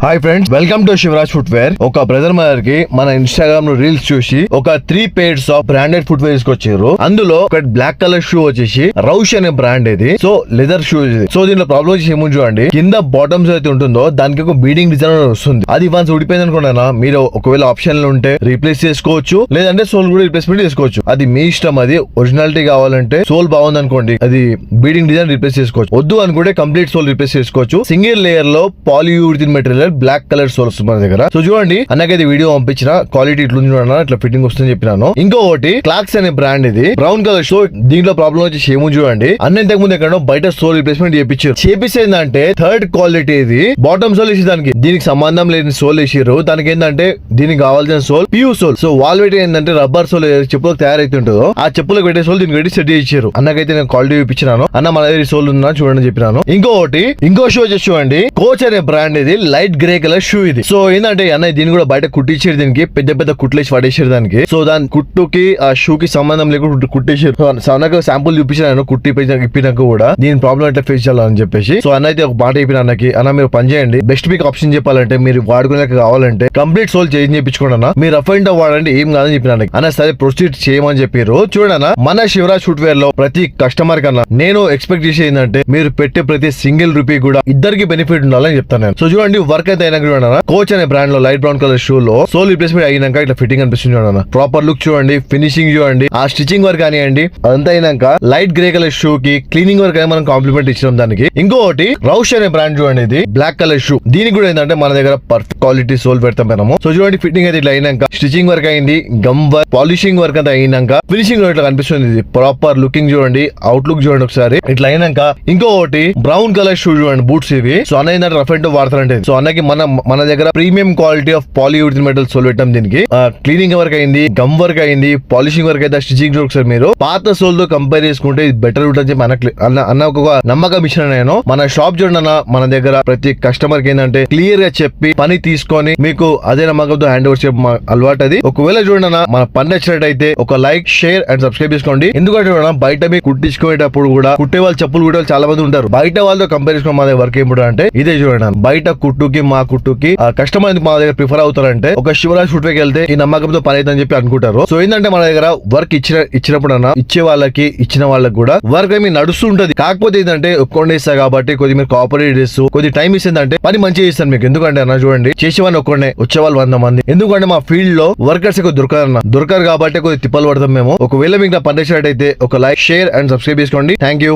Hi friends, welcome to Shivraj footwear. ఒక brother mother కి మన ఇన్స్టాగ్రామ్ లో రీల్స్ చూసి ఒక 3 pairs ఆఫ్ బ్రాండెడ్ ఫుట్వేర్ తీసుకొచ్చారు. అందులో ఒక బ్లాక్ కలర్ షూ వచ్చేసి రౌష్ అనే బ్రాండ్ ఇది. సో లెదర్ షూ ఇది. సో దీంట్లో ప్రాబ్లం వచ్చి ఏముంది చూడండి, కింద బాటమ్స్ అయితే ఉంటుందో దానికి ఒక బీడింగ్ డిజైన్ వస్తుంది. అది వన్స్ ఊడిపోయింది అనుకున్నా మీరు ఒకవేళ ఆప్షన్ ఉంటే రీప్లేస్ చేసుకోవచ్చు, లేదంటే సోల్ కూడా రీప్లేస్మెంట్ చేసుకోవచ్చు. అది మీ ఇష్టం. అది ఒరిజినాలిటీ కావాలంటే సోల్ బాగుంది అనుకోండి, అది బీడింగ్ డిజైన్ రీప్లేస్ చేసుకోవచ్చు. వద్దు అనుకుంటే కంప్లీట్ సోల్ రీప్లేస్ చేసుకోవచ్చు. సింగిల్ లేయర్ లో పాలియూరిథిన్ మెటీరియల్ బ్లాక్ కలర్ సోల్ వస్తుంది మన దగ్గర. సో చూడండి, అన్నకైతే వీడియో పంపించిన క్వాలిటీ ఇట్లా చూడన్నా ఇట్లా ఫిట్టింగ్ వస్తుందని చెప్పినాను. ఇంకొకటి క్లాక్స్ అనే బ్రాండ్ ఇది, బ్రౌన్ కలర్. సో దీంట్లో ప్రాబ్లం వచ్చి ఏమో చూడండి, అన్న ఇంతకు ముందు ఎక్కడో బయట సోల్ రీప్లేస్మెంట్ చేపించేందంటే థర్డ్ క్వాలిటీ ఇది. బాటమ్ సోల్ వేసి దీనికి సంబంధం లేని సోల్ వేసిర్రు. దానికి ఏంటంటే దీనికి కావాల్సిన సోల్ ప్యూ సోల్. సో వాల్ పెట్టి ఏంటంటే రబ్బర్ సోల్ చెప్పులకు తయారైతుంటుందో ఆ చెప్పులకు పెట్టే సోల్ దీనికి పెట్టి సెట్ చేయించారు. అన్నకైతే నేను క్వాలిటీ చూపించినాను. అన్న మన దగ్గర సోల్ ఉందా చూడండి చెప్పినాను. ఇంకో షూ వచ్చేసి చూడండి, కోచ్ అనే బ్రాండ్ ఇది, లైట్ గ్రే కలర్ షూ ఇది. సో ఏంటంటే అన్నయ్య దీన్ని కూడా బయట కుట్టించారు. దీనికి పెద్ద పెద్ద కుట్లేసి పడేసారు దానికి. సో దాని కుట్టుకి ఆ షూ కి సంబంధం లేకుండా కుట్టేసారు. సో అన్నకు శాంపుల్ చూపించాను కుట్టి ఇప్పినాక కూడా దీని ప్రాబ్లం అంటే ఫేస్ చేయాలని చెప్పేసి. సో అన్న అయితే ఒక మాట చెప్పిన అన్నకి, అన్న మీరు పని చేయండి, బెస్ట్ పిక్ ఆప్షన్ చెప్పాలంటే మీరు వాడుకునే కావాలంటే కంప్లీట్ సోల్ చేంజ్ చేయించుకోండి అన్న, మీరు రఫ్ అండ్ వాడండి ఏం కాదని చెప్పిన అన్నకి. అన్న సరే ప్రొసీడ్ చేయమని చెప్పారు. చూడన్న, మన శివరాజ్ ఫుట్వేర్ లో ప్రతి కస్టమర్ కన్నా నేను ఎక్స్పెక్ట్ చేసేది ఏంటంటే మీరు పెట్టే ప్రతి సింగిల్ రూపీ కూడా ఇద్దరికి బెనిఫిట్ ఉండాలని చెప్తాను నేను. సో చూడండి, వర్క్ అయితే అయినా చూడండి, కోచ్ అనే బ్రాండ్ లో లైట్ బ్రౌన్ కలర్ షూ లో సోల్ రీప్లేస్మెంట్ అయినాక ఇట్లా ఫిట్టింగ్ అనిపిస్తుంది చూడండి. ప్రాపర్ లుక్ చూడండి, ఫినిషింగ్ చూడండి, ఆ స్టిచింగ్ వర్క్ కానివ్వండి, అదంతా అయినాక లైట్ గ్రే కలర్ షూ కి క్లీనింగ్ వర్క్ అని మనం కాంప్లిమెంట్ ఇచ్చినాం దానికి. ఇంకొకటి రౌష్ అనే బ్రాండ్ చూడండి, ఇది బ్లాక్ కలర్ షూ. దీనికి కూడా ఏంటంటే మన దగ్గర పర్ఫెక్ట్ క్వాలిటీ సోల్ పెడతాం మనము. సో చూడండి, ఫిట్టింగ్ అయితే ఇట్లా అయినాక స్టిచింగ్ వర్క్ అయింది, గమ్ వర్క్, పాలిషింగ్ వర్క్ అంతా అయినాక ఫినిషింగ్ ఇట్లా కనిపిస్తుంది. ఇది ప్రాపర్ లుకింగ్ చూడండి, అవుట్ లుక్ చూడండి ఒకసారి ఇట్లా అయినాక. ఇంకొకటి బ్రౌన్ కలర్ షూ చూడండి, బూట్స్ ఇవి. సో అన్న ఏంటంటే రఫ్ అండ్ వాడతారంటే, సో అన్నకి మన దగ్గర premium quality of polyurethane metal sole పెట్టాం. దీనికి క్లీనింగ్ వర్క్ అయింది, గమ్ వర్క్ అయింది, పాలిషింగ్ వర్క్ అయితే స్టిచింగ్ ఒకసారి మీరు పాత సోల్ తో కంపేర్ చేసుకుంటే ఇది బెటర్ ఉంటుంది చెప్పి అన్న ఒక నమ్మకం ఇచ్చిన నేను. మన షాప్ చూడన్నా, మన దగ్గర ప్రతి కస్టమర్ కి ఏంటంటే క్లియర్ గా చెప్పి పని తీసుకొని మీకు అదే నమ్మకంతో హ్యాండ్ ఓవర్ చేయడం అలవాటు. అది ఒకవేళ చూడన్నా మన పని నచ్చినట్టయితే ఒక లైక్, షేర్ అండ్ సబ్స్క్రైబ్ చేసుకోండి. ఎందుకంటే చూడన్నా, బయట మీకు కుట్టించుకునేటప్పుడు కూడా కుట్టే వాళ్ళు చెప్పులు కూడా చాలా మంది ఉంటారు. బయట వాళ్ళతో కంపేర్ చేసుకుని మా దగ్గర వర్క్ ఏమిటో అంటే ఇదే చూడండి, బయట కుట్టుకి మా కుట్టుకి కస్టమర్ మా దగ్గర ప్రిఫర్ అవుతారంటే ఒక శివరాజ్ ఫుట్వేర్ వెళ్తే ఈ నమ్మకంతో పని అయితే అని చెప్పి అనుకుంటారు. సో ఏంటంటే మన దగ్గర వర్క్ ఇచ్చినప్పుడు ఇచ్చే వాళ్ళకి ఇచ్చిన వాళ్ళకి కూడా వర్క్ ఏమి నడుస్తుంటది. కాకపోతే ఏంటంటే ఒక్కొండే ఇస్తా కాబట్టి కొద్ది మీరు కోఆపరేట్ చేస్తూ కొద్ది టైం ఇస్తుందంటే పని మంచిగా ఇస్తాను మీకు. ఎందుకంటే అన్న చూడండి, చేసేవాడిని ఒక్కొండే, వచ్చేవాళ్ళు 100 మంది. ఎందుకంటే మా ఫీల్డ్ లో వర్కర్స్ ఎక్కువ దొరకరు కాబట్టి కొద్ది తిప్పలు పడతాం మేము. ఒకవేళ మీకు నా పని నచ్చినట్టయితే ఒక లైక్, షేర్ అండ్ సబ్స్క్రైబ్ చేసుకోండి. Thank you.